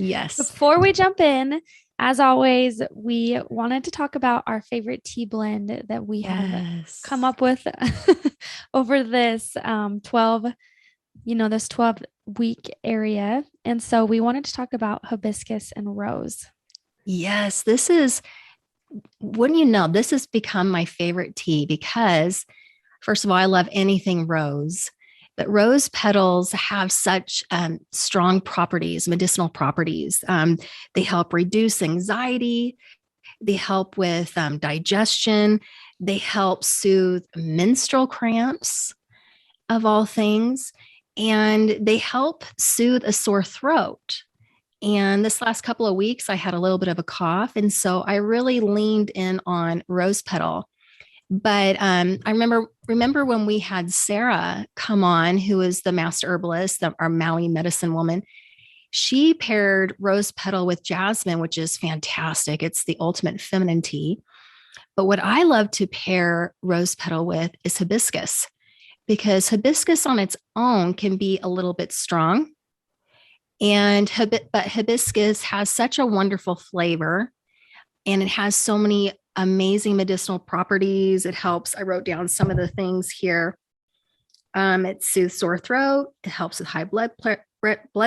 Yes. Before we jump in, as always, we wanted to talk about our favorite tea blend that we have come up with over this 12, this 12-week area. And so we wanted to talk about hibiscus and rose. Yes, wouldn't you know, this has become my favorite tea because, first of all, I love anything rose, but rose petals have such strong properties, medicinal properties. They help reduce anxiety. They help with digestion. They help soothe menstrual cramps, of all things. And they help soothe a sore throat. And this last couple of weeks, I had a little bit of a cough. And so I really leaned in on rose petal. But I remember when we had Sarah come on, who is the master herbalist, our Maui medicine woman. She paired rose petal with jasmine, which is fantastic. It's the ultimate feminine tea. But what I love to pair rose petal with is hibiscus, because hibiscus on its own can be a little bit strong. But hibiscus has such a wonderful flavor, and it has so many amazing medicinal properties. It helps. I wrote down some of the things here. It soothes sore throat. It helps with high blood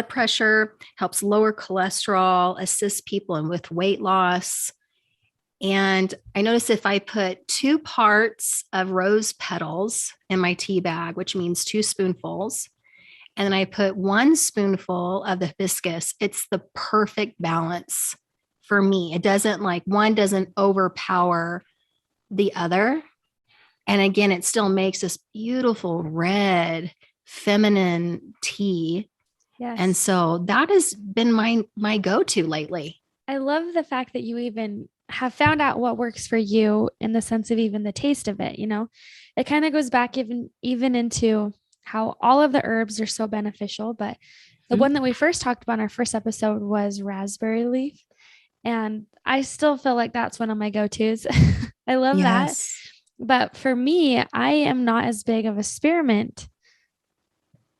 pressure, helps lower cholesterol, assists people with weight loss. And I noticed if I put 2 parts of rose petals in my tea bag, which means 2 spoonfuls, and then I put 1 spoonful of the hibiscus, it's the perfect balance for me. It doesn't one doesn't overpower the other. And again, it still makes this beautiful red feminine tea. Yes. And so that has been my go-to lately. I love the fact that you even have found out what works for you in the sense of even the taste of it. It kind of goes back even into how all of the herbs are so beneficial, but the one that we first talked about in our first episode was raspberry leaf. And I still feel like that's one of my go-tos. I love that. But for me, I am not as big of a spearmint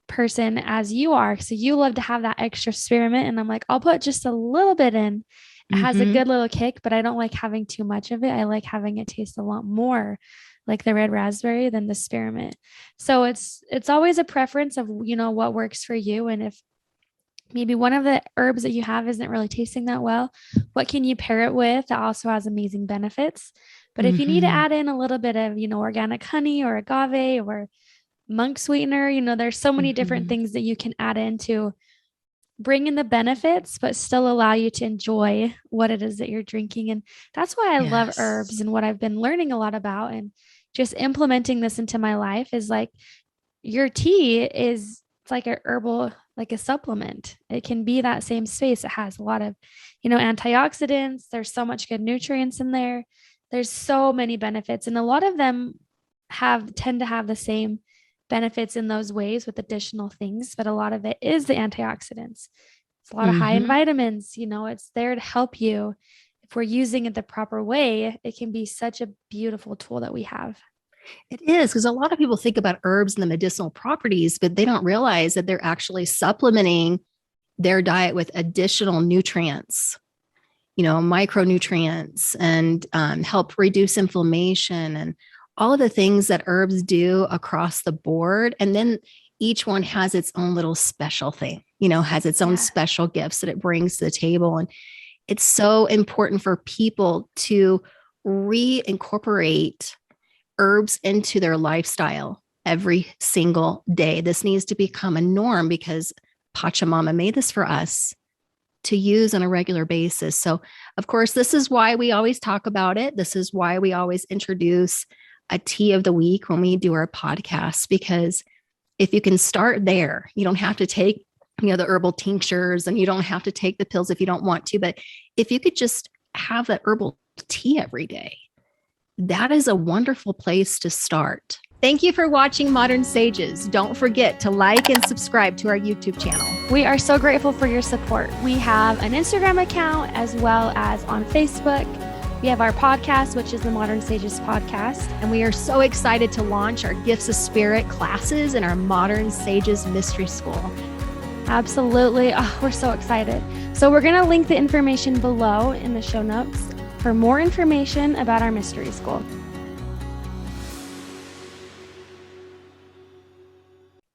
person as you are. So you love to have that extra spearmint. And I'm like, I'll put just a little bit in. It has a good little kick, but I don't like having too much of it. I like having it taste a lot more like the red raspberry than the spearmint. So it's always a preference of, what works for you. And if maybe one of the herbs that you have isn't really tasting that well, what can you pair it with that also has amazing benefits? But if you need to add in a little bit of, organic honey or agave or monk sweetener, there's so many different things that you can add in to bring in the benefits, but still allow you to enjoy what it is that you're drinking. And that's why I love herbs, and what I've been learning a lot about and just implementing this into my life is like your tea is like a herbal, like a supplement. It can be that same space. It has a lot of, antioxidants. There's so much good nutrients in there. There's so many benefits, and a lot of them tend to have the same benefits in those ways with additional things, but a lot of it is the antioxidants. It's a lot of high in vitamins, it's there to help you. If we're using it the proper way, it can be such a beautiful tool that we have. It is, because a lot of people think about herbs and the medicinal properties, but they don't realize that they're actually supplementing their diet with additional nutrients, micronutrients, and help reduce inflammation and all of the things that herbs do across the board. And then each one has its own little special thing, has its own special gifts that it brings to the table. And it's so important for people to reincorporate herbs into their lifestyle every single day. This needs to become a norm because Pachamama made this for us to use on a regular basis. So, of course, this is why we always talk about it. This is why we always introduce a tea of the week when we do our podcast, because if you can start there, you don't have to take, the herbal tinctures, and you don't have to take the pills if you don't want to. But if you could just have that herbal tea every day, that is a wonderful place to start. Thank you for watching Modern Sages. Don't forget to like and subscribe to our YouTube channel. We are so grateful for your support. We have an Instagram account as well as on Facebook. We have our podcast, which is the Modern Sages podcast. And we are so excited to launch our Gifts of Spirit classes in our Modern Sages Mystery School. Absolutely. Oh, we're so excited. So we're going to link the information below in the show notes for more information about our mystery school.